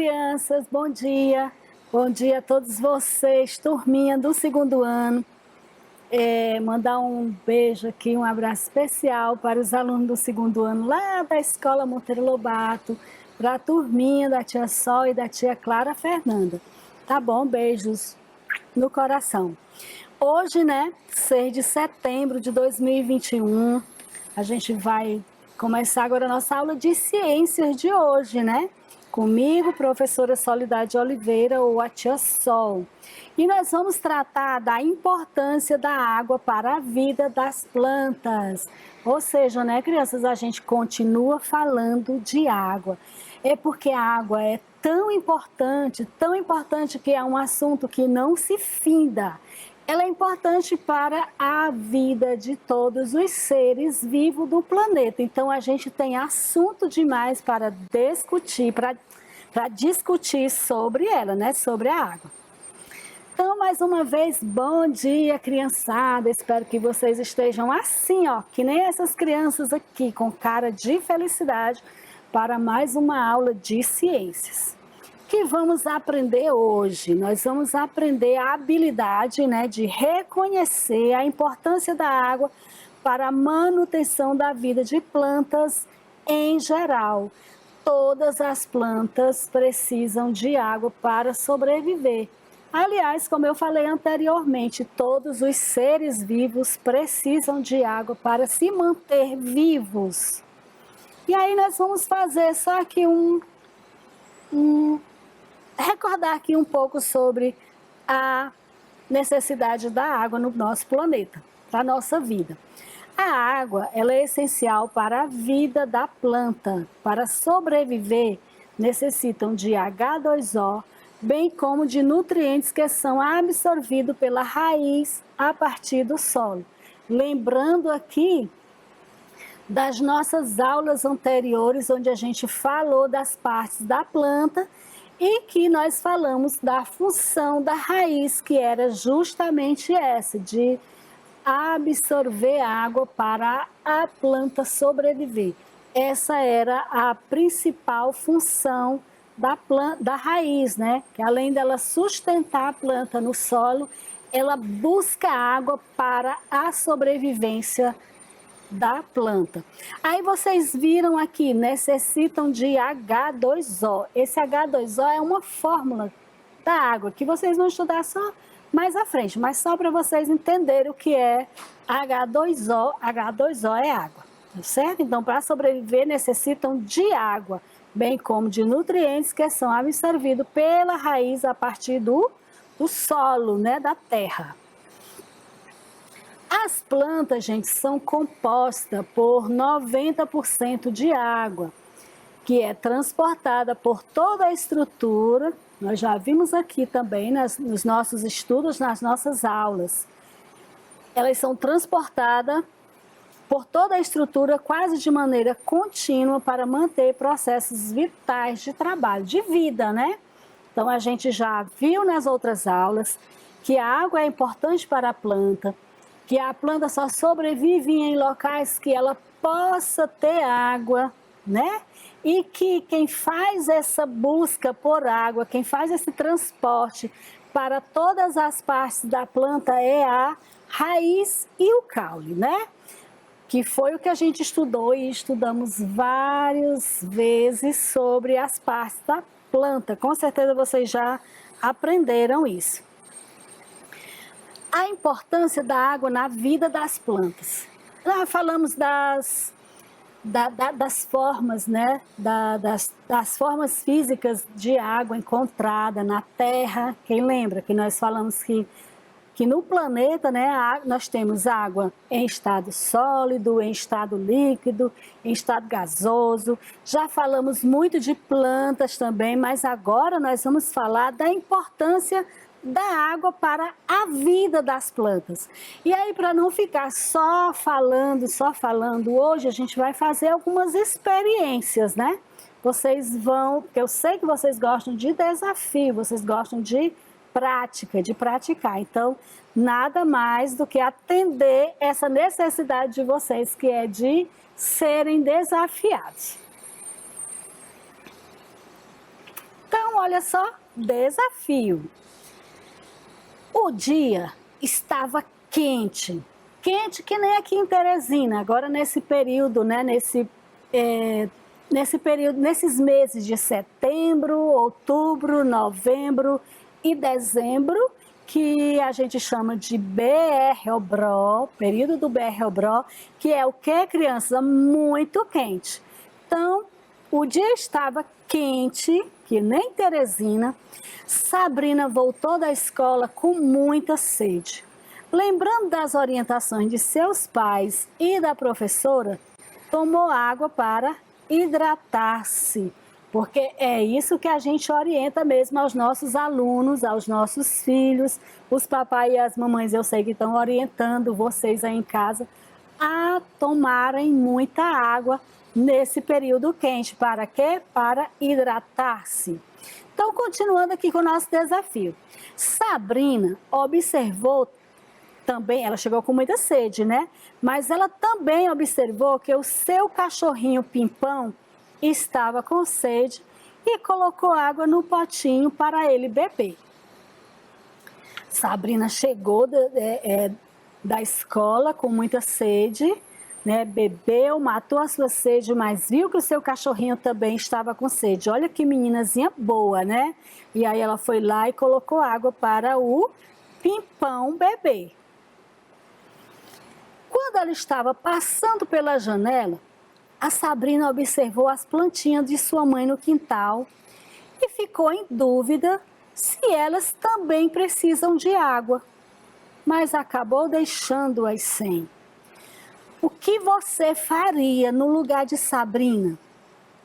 crianças, bom dia. Bom dia a todos vocês, turminha do segundo ano. Mandar um beijo aqui, um abraço especial para os alunos do segundo ano lá da Escola Monteiro Lobato, para a turminha da tia Sol e da tia Clara Fernanda. Tá bom? Beijos no coração. Hoje, né, 6 de setembro de 2021, a gente vai começar agora a nossa aula de ciências de hoje, né? Comigo, professora Soledade Oliveira, ou a tia Sol. E nós vamos tratar da importância da água para a vida das plantas. Ou seja, né, crianças, a gente continua falando de água. É porque a água é tão importante que é um assunto que não se finda. Ela é importante para a vida de todos os seres vivos do planeta. Então, a gente tem assunto demais para discutir, para discutir sobre ela, né? Sobre a água. Então, mais uma vez, bom dia, criançada. Espero que vocês estejam assim, ó, que nem essas crianças aqui, com cara de felicidade, para mais uma aula de ciências. O que vamos aprender hoje? Nós vamos aprender a habilidade, né, de reconhecer a importância da água para a manutenção da vida de plantas em geral. Todas as plantas precisam de água para sobreviver. Aliás, como eu falei anteriormente, todos os seres vivos precisam de água para se manter vivos. E aí nós vamos fazer só aqui recordar aqui um pouco sobre a necessidade da água no nosso planeta, para a nossa vida. A água, ela é essencial para a vida da planta. Para sobreviver, necessitam de H2O, bem como de nutrientes que são absorvidos pela raiz a partir do solo. Lembrando aqui das nossas aulas anteriores, onde a gente falou das partes da planta e que nós falamos da função da raiz, que era justamente essa, de absorver água para a planta sobreviver. Essa era a principal função da raiz, né? Que além dela sustentar a planta no solo, ela busca água para a sobrevivência da planta. Aí vocês viram aqui, necessitam de H2O. Esse H2O é uma fórmula da água que vocês vão estudar só mais à frente, mas só para vocês entenderem o que é H2O. H2O é água, tá certo? Então, para sobreviver, necessitam de água, bem como de nutrientes que são absorvidos pela raiz a partir do solo, né, da terra. As plantas, gente, são compostas por 90% de água, que é transportada por toda a estrutura. Nós já vimos aqui também nos nossos estudos, nas nossas aulas. Elas são transportadas por toda a estrutura quase de maneira contínua para manter processos vitais de trabalho, de vida, né? Então, a gente já viu nas outras aulas que a água é importante para a planta, que a planta só sobrevive em locais que ela possa ter água, né? E que quem faz essa busca por água, quem faz esse transporte para todas as partes da planta é a raiz e o caule, né? Que foi o que a gente estudou e estudamos várias vezes sobre as partes da planta. Com certeza vocês já aprenderam isso. A importância da água na vida das plantas. Nós falamos das formas, né? Das formas físicas de água encontrada na Terra. Quem lembra que nós falamos que no planeta, né, nós temos água em estado sólido, em estado líquido, em estado gasoso. Já falamos muito de plantas também, mas agora nós vamos falar da importância da água para a vida das plantas. E aí, para não ficar só falando, hoje a gente vai fazer algumas experiências, né? Vocês vão, porque eu sei que vocês gostam de desafio, vocês gostam de prática, de praticar. Então, nada mais do que atender essa necessidade de vocês, que é de serem desafiados. Então, Então, olha só, desafio. O dia estava quente, quente que nem aqui em Teresina, agora nesse período, né, nesse período, nesses meses de setembro, outubro, novembro e dezembro, que a gente chama de BR-Obró, período do BR-Obró, que é o que, criança? Muito quente. Então, o dia estava quente, que nem Teresina. Sabrina voltou da escola com muita sede. Lembrando das orientações de seus pais e da professora, tomou água para hidratar-se, porque é isso que a gente orienta mesmo aos nossos alunos, aos nossos filhos. Os papai e as mamães, eu sei que estão orientando vocês aí em casa a tomarem muita água nesse período quente. Para quê? Para hidratar-se. Então, continuando aqui com o nosso desafio. Sabrina observou também, ela chegou com muita sede, né? Mas ela também observou que o seu cachorrinho Pimpão estava com sede e colocou água no potinho para ele beber. Sabrina chegou da escola com muita sede, né? Bebeu, matou a sua sede, mas viu que o seu cachorrinho também estava com sede. Olha que meninazinha boa, né? E aí ela foi lá e colocou água para o Pimpão beber. Quando ela estava passando pela janela, a Sabrina observou as plantinhas de sua mãe no quintal e ficou em dúvida se elas também precisam de água, mas acabou deixando-as sem. O que você faria no lugar de Sabrina?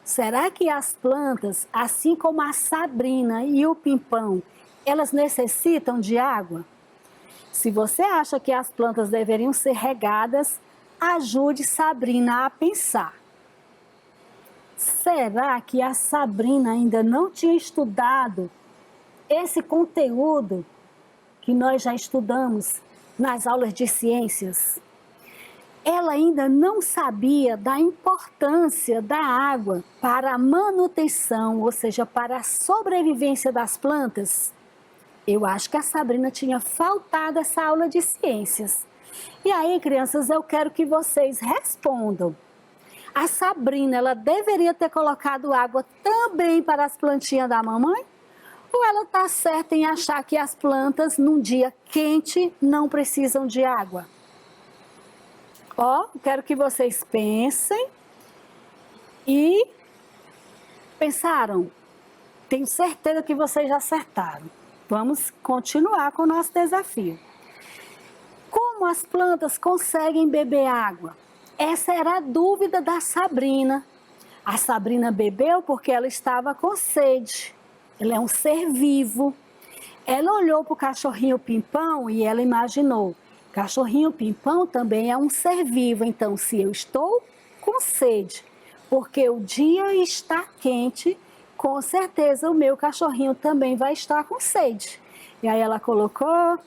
Será que as plantas, assim como a Sabrina e o Pimpão, elas necessitam de água? Se você acha que as plantas deveriam ser regadas, ajude Sabrina a pensar. Será que a Sabrina ainda não tinha estudado esse conteúdo que nós já estudamos nas aulas de ciências? Ela ainda não sabia da importância da água para a manutenção, ou seja, para a sobrevivência das plantas? Eu acho que a Sabrina tinha faltado essa aula de ciências. E aí, crianças, eu quero que vocês respondam. A Sabrina, ela deveria ter colocado água também para as plantinhas da mamãe? Ou ela está certa em achar que as plantas, num dia quente, não precisam de água? Ó, quero que vocês pensem e pensaram. Tenho certeza que vocês já acertaram. Vamos continuar com o nosso desafio. Como as plantas conseguem beber água? Essa era a dúvida da Sabrina. A Sabrina bebeu porque ela estava com sede. Ela é um ser vivo. Ela olhou para o cachorrinho Pimpão e ela imaginou: cachorrinho Pimpão também é um ser vivo, então se eu estou com sede, porque o dia está quente, com certeza o meu cachorrinho também vai estar com sede. E aí ela colocou a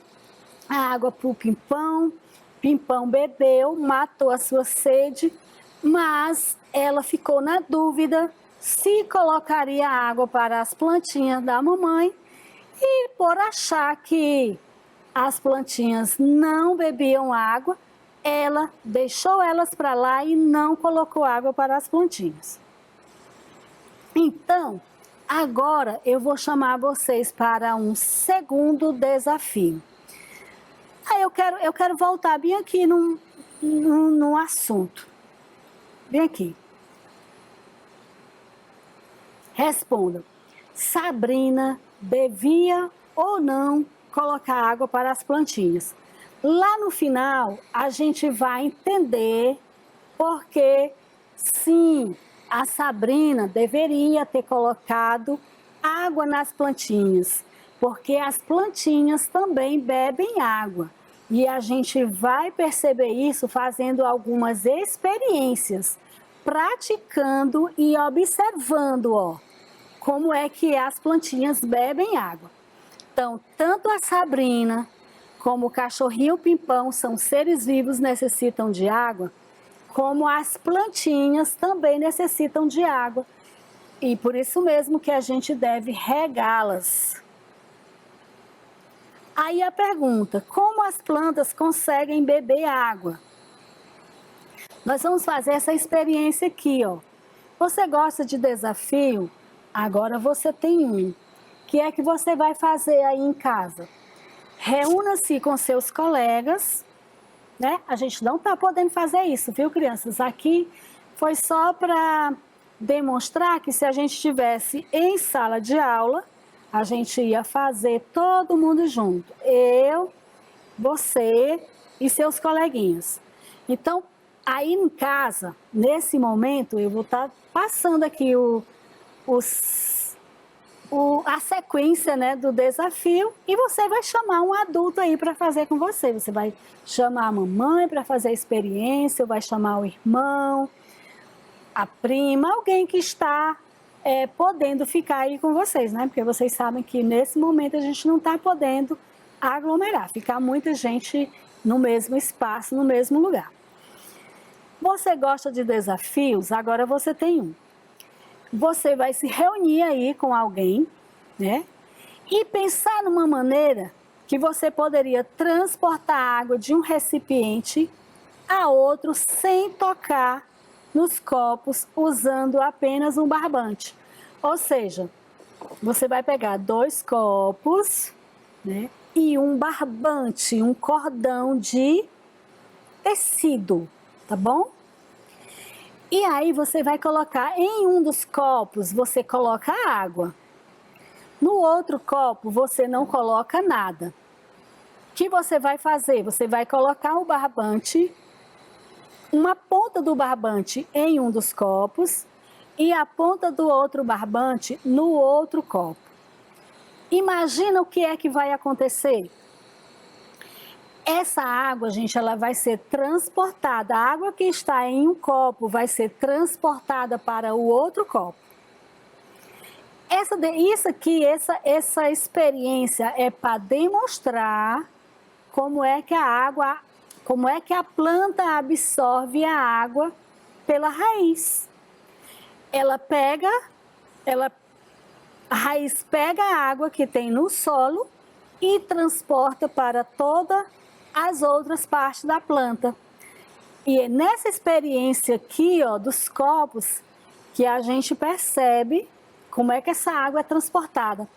água para o Pimpão, Pimpão bebeu, matou a sua sede, mas ela ficou na dúvida se colocaria água para as plantinhas da mamãe, e por achar que as plantinhas não bebiam água, ela deixou elas para lá e não colocou água para as plantinhas. Então, agora eu vou chamar vocês para um segundo desafio. Aí eu quero voltar bem aqui num assunto. Bem aqui. Responda. Sabrina devia ou não colocar água para as plantinhas? Lá no final, a gente vai entender porque, sim, a Sabrina deveria ter colocado água nas plantinhas, porque as plantinhas também bebem água. E a gente vai perceber isso fazendo algumas experiências, praticando e observando, ó, como é que as plantinhas bebem água. Então, tanto a Sabrina como o cachorrinho Pimpão são seres vivos, necessitam de água, como as plantinhas também necessitam de água. E por isso mesmo que a gente deve regá-las. Aí a pergunta, como as plantas conseguem beber água? Nós vamos fazer essa experiência aqui, ó. Você gosta de desafio? Agora você tem um. O que é que você vai fazer aí em casa? Reúna-se com seus colegas, né? A gente não está podendo fazer isso, viu, crianças? Aqui foi só para demonstrar que se a gente estivesse em sala de aula, a gente ia fazer todo mundo junto. Eu, você e seus coleguinhas. Então, aí em casa, nesse momento, eu vou estar passando aqui a sequência, né, do desafio, e você vai chamar um adulto aí para fazer com você. Você vai chamar a mamãe para fazer a experiência, ou vai chamar o irmão, a prima, alguém que está podendo ficar aí com vocês, né? Porque vocês sabem que nesse momento a gente não está podendo aglomerar, ficar muita gente no mesmo espaço, no mesmo lugar. Você gosta de desafios? Agora você tem um. Você vai se reunir aí com alguém, né? E pensar numa maneira que você poderia transportar água de um recipiente a outro sem tocar nos copos, usando apenas um barbante. Ou seja, você vai pegar 2 copos, né? E um barbante, um cordão de tecido, tá bom? E aí você vai colocar em um dos copos, você coloca água. No outro copo, você não coloca nada. O que você vai fazer? Você vai colocar o barbante, uma ponta do barbante em um dos copos e a ponta do outro barbante no outro copo. Imagina o que é que vai acontecer. Essa água, gente, ela vai ser transportada. A água que está em um copo vai ser transportada para o outro copo. Essa experiência é para demonstrar como é que a planta absorve a água pela raiz. A raiz pega a água que tem no solo e transporta para todas as outras partes da planta. E é nessa experiência aqui, ó, dos copos, que a gente percebe como é que essa água é transportada.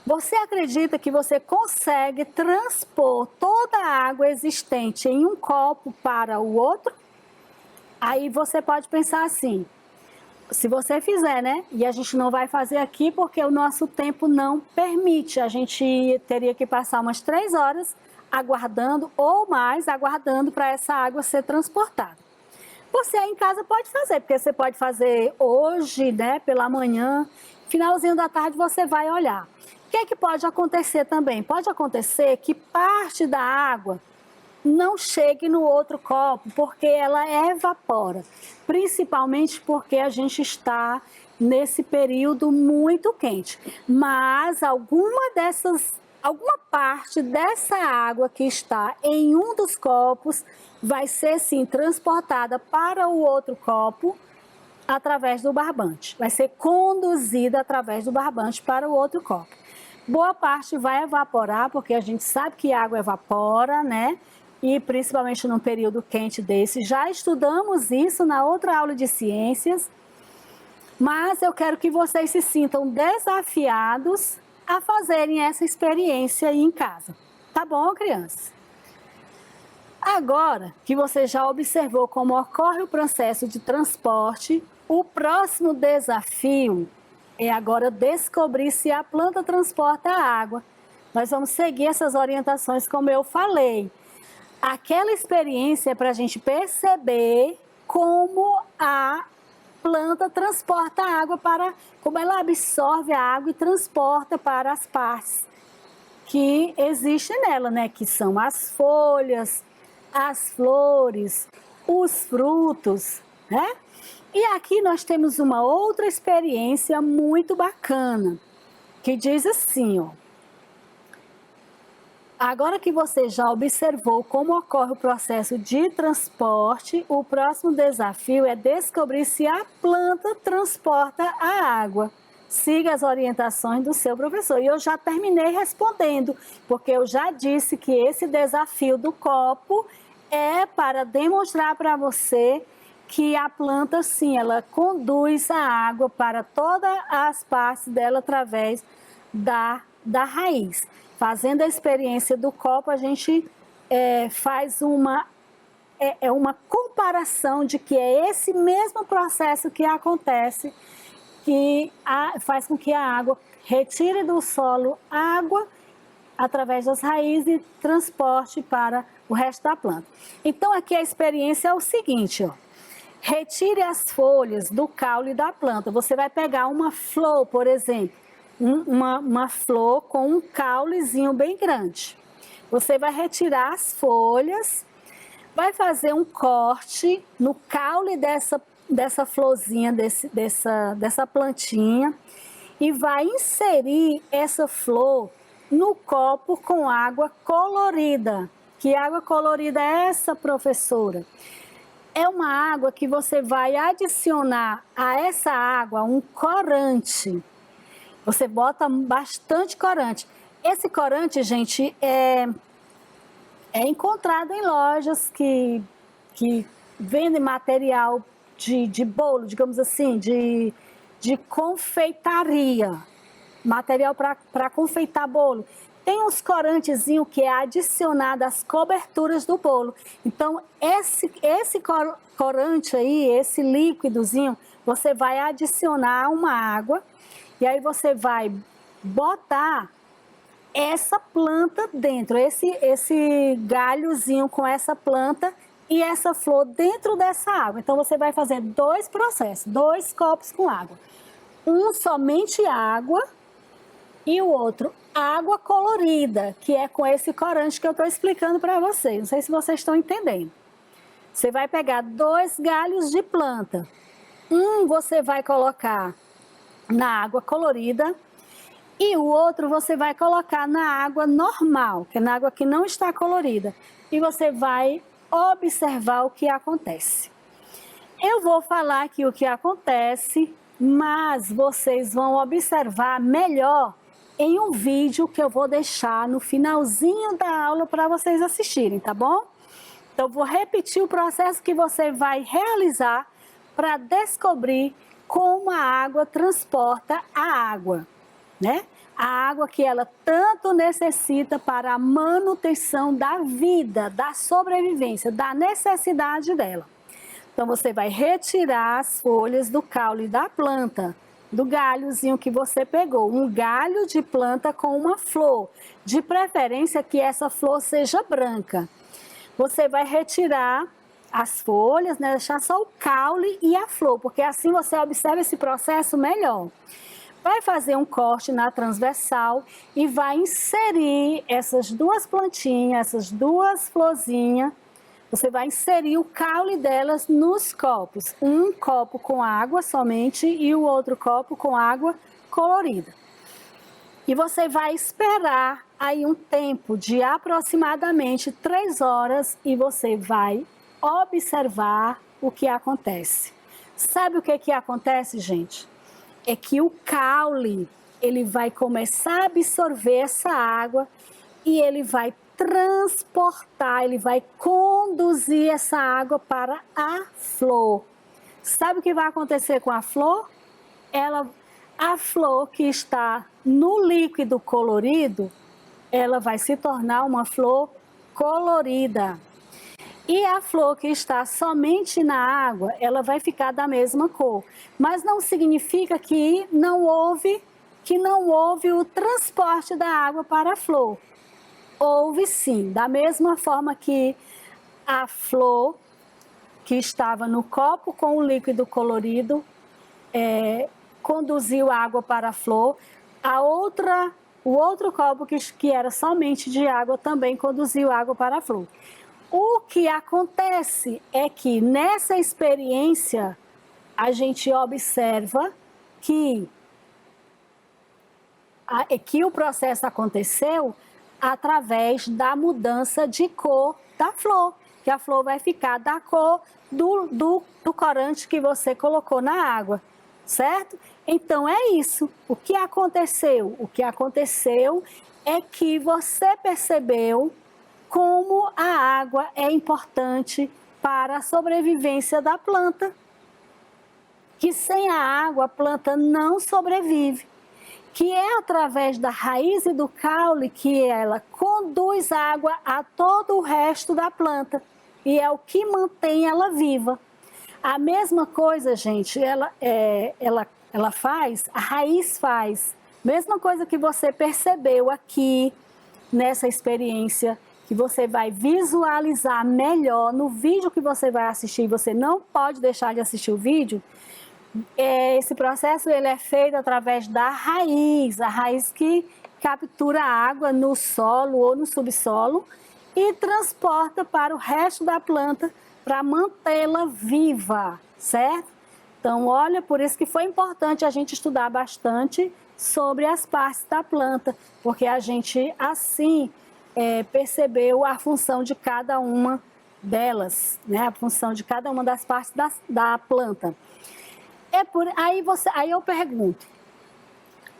Você acredita que você consegue transpor toda a água existente em um copo para o outro? Aí você pode pensar assim, se você fizer, né? E a gente não vai fazer aqui porque o nosso tempo não permite. A gente teria que passar umas 3 horas aguardando ou mais, aguardando para essa água ser transportada. Você aí em casa pode fazer, porque você pode fazer hoje, né, pela manhã, finalzinho da tarde você vai olhar. O que é que pode acontecer também? Pode acontecer que parte da água não chegue no outro copo, porque ela evapora, principalmente porque a gente está nesse período muito quente. Mas alguma parte dessa água que está em um dos copos vai ser sim transportada para o outro copo através do barbante. Vai ser conduzida através do barbante para o outro copo. Boa parte vai evaporar, porque a gente sabe que a água evapora, né? E principalmente num período quente desse. Já estudamos isso na outra aula de ciências, mas eu quero que vocês se sintam desafiados a fazerem essa experiência aí em casa. Tá bom, crianças? Agora que você já observou como ocorre o processo de transporte, o próximo desafio é agora descobrir se a planta transporta a água. Nós vamos seguir essas orientações como eu falei. Aquela experiência é para a gente perceber como a planta transporta a água como ela absorve a água e transporta para as partes que existem nela, né? Que são as folhas, as flores, os frutos, né? E aqui nós temos uma outra experiência muito bacana, que diz assim, ó. Agora que você já observou como ocorre o processo de transporte, o próximo desafio é descobrir se a planta transporta a água. Siga as orientações do seu professor. E eu já terminei respondendo, porque eu já disse que esse desafio do copo é para demonstrar para você que a planta, sim, ela conduz a água para todas as partes dela através da raiz. Fazendo a experiência do copo, a gente faz uma comparação de que é esse mesmo processo que acontece, que faz com que a água retire do solo água através das raízes e transporte para o resto da planta. Então, aqui a experiência é o seguinte, ó. Retire as folhas do caule da planta. Você vai pegar uma flor, por exemplo, uma flor com um caulezinho bem grande. Você vai retirar as folhas, vai fazer um corte no caule dessa florzinha, dessa plantinha, e vai inserir essa flor no copo com água colorida. Que água colorida é essa, professora? É uma água que você vai adicionar a essa água um corante. Você bota bastante corante. Esse corante, gente, é encontrado em lojas que vendem material de bolo, digamos assim, de confeitaria. Material para confeitar bolo. Tem uns corantezinhos que é adicionado às coberturas do bolo. Então, esse corante aí, esse líquidozinho, você vai adicionar uma água e aí você vai botar essa planta dentro, esse galhozinho com essa planta e essa flor dentro dessa água. Então, você vai fazer 2 processos, 2 copos com água. Um somente água e o outro água colorida, que é com esse corante que eu estou explicando para vocês. Não sei se vocês estão entendendo. Você vai pegar 2 galhos de planta. Você vai colocar na água colorida e o outro você vai colocar na água normal, que é na água que não está colorida. E você vai observar o que acontece. Eu vou falar aqui o que acontece, mas vocês vão observar melhor em um vídeo que eu vou deixar no finalzinho da aula para vocês assistirem, tá bom? Então, vou repetir o processo que você vai realizar para descobrir como a água transporta a água, né? A água que ela tanto necessita para a manutenção da vida, da sobrevivência, da necessidade dela. Então, você vai retirar as folhas do caule da planta, do galhozinho que você pegou. Um galho de planta com uma flor, de preferência que essa flor seja branca. Você vai retirar as folhas, né, deixar só o caule e a flor, porque assim você observa esse processo melhor. Vai fazer um corte na transversal e vai inserir essas 2 plantinhas, essas 2 florzinhas. Você vai inserir o caule delas nos copos. Um copo com água somente e o outro copo com água colorida. E você vai esperar aí um tempo de aproximadamente 3 horas e você vai observar o que acontece. Sabe o que acontece, gente? É que o caule, ele vai começar a absorver essa água e ele vai transportar, ele vai conduzir essa água para a flor. Sabe o que vai acontecer com a flor? A flor que está no líquido colorido, ela vai se tornar uma flor colorida. E a flor que está somente na água, ela vai ficar da mesma cor. Mas não significa que não houve o transporte da água para a flor. Houve sim, da mesma forma que a flor que estava no copo com o líquido colorido conduziu água para a flor, o outro copo que era somente de água também conduziu água para a flor. O que acontece é que nessa experiência a gente observa que o processo aconteceu, através da mudança de cor da flor, que a flor vai ficar da cor do corante que você colocou na água, certo? Então é isso. O que aconteceu? O que aconteceu é que você percebeu como a água é importante para a sobrevivência da planta. Que sem a água a planta não sobrevive. Que é através da raiz e do caule que ela conduz água a todo o resto da planta. E é o que mantém ela viva. A mesma coisa, gente, ela faz, a raiz faz. Mesma coisa que você percebeu aqui nessa experiência, que você vai visualizar melhor no vídeo que você vai assistir. Você não pode deixar de assistir o vídeo. Esse processo ele é feito através da raiz, a raiz que captura a água no solo ou no subsolo e transporta para o resto da planta para mantê-la viva, certo? Então, olha, por isso que foi importante a gente estudar bastante sobre as partes da planta, porque a gente assim percebeu a função de cada uma delas, né? A função de cada uma das partes da planta. Aí eu pergunto,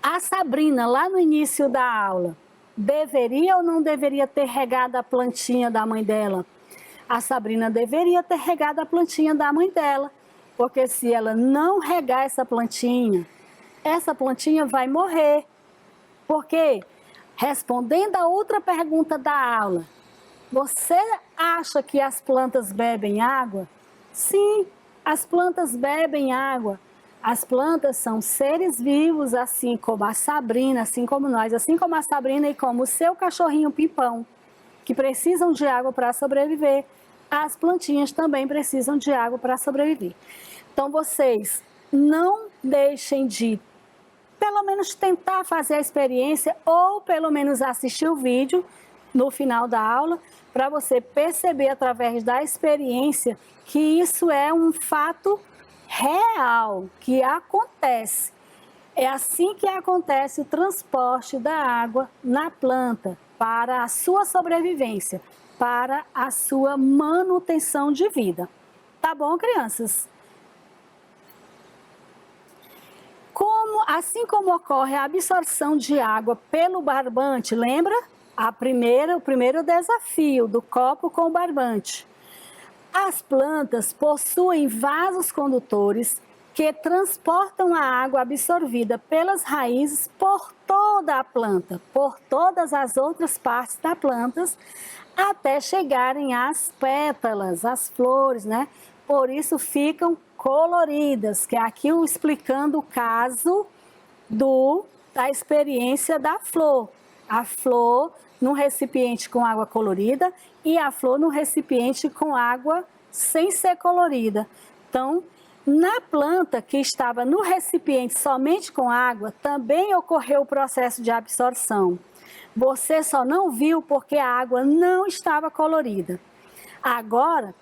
a Sabrina, lá no início da aula, deveria ou não deveria ter regado a plantinha da mãe dela? A Sabrina deveria ter regado a plantinha da mãe dela, porque se ela não regar essa plantinha vai morrer. Porque, respondendo a outra pergunta da aula, você acha que as plantas bebem água? Sim, as plantas bebem água. As plantas são seres vivos, assim como a Sabrina, assim como nós, assim como a Sabrina e como o seu cachorrinho Pimpão, que precisam de água para sobreviver. As plantinhas também precisam de água para sobreviver. Então, vocês não deixem de, pelo menos, tentar fazer a experiência ou, pelo menos, assistir o vídeo no final da aula, para você perceber, através da experiência, que isso é um fato real, que acontece. É assim que acontece o transporte da água na planta para a sua sobrevivência, para a sua manutenção de vida. Tá bom, crianças? Assim como ocorre a absorção de água pelo barbante, lembra? O primeiro desafio do copo com o barbante. As plantas possuem vasos condutores que transportam a água absorvida pelas raízes por toda a planta, por todas as outras partes da planta, até chegarem às pétalas, às flores, né? Por isso ficam coloridas, que é aqui explicando o caso da experiência da flor. A flor num recipiente com água colorida e a flor num recipiente com água sem ser colorida. Então, na planta que estava no recipiente somente com água, também ocorreu o processo de absorção. Você só não viu porque a água não estava colorida. Agora,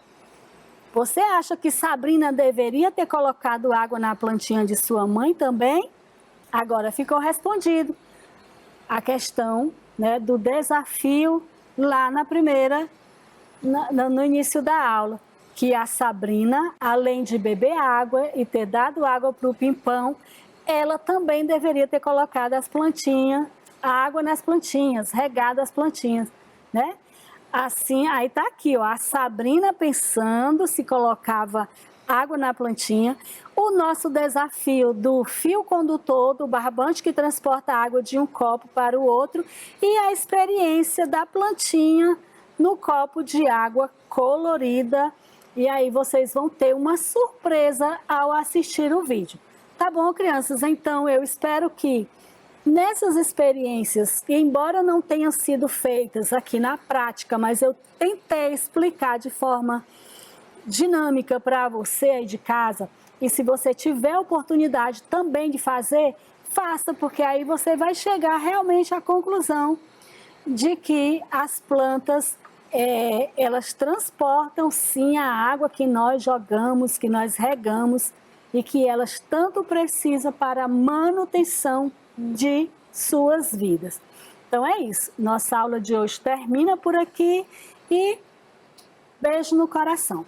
você acha que Sabrina deveria ter colocado água na plantinha de sua mãe também? Agora ficou respondido a questão, né, do desafio lá no início da aula, que a Sabrina, além de beber água e ter dado água para o Pimpão, ela também deveria ter colocado a água nas plantinhas, regado as plantinhas, né? Assim, aí tá aqui, ó, a Sabrina pensando se colocava água na plantinha, o nosso desafio do fio condutor, do barbante que transporta a água de um copo para o outro e a experiência da plantinha no copo de água colorida. E aí vocês vão ter uma surpresa ao assistir o vídeo. Tá bom, crianças? Então eu espero que nessas experiências, embora não tenham sido feitas aqui na prática, mas eu tentei explicar de forma dinâmica para você aí de casa, e se você tiver oportunidade também de fazer, faça, porque aí você vai chegar realmente à conclusão de que as plantas, elas transportam sim a água que nós jogamos, que nós regamos, e que elas tanto precisam para a manutenção de suas vidas. Então é isso. Nossa aula de hoje termina por aqui e beijo no coração.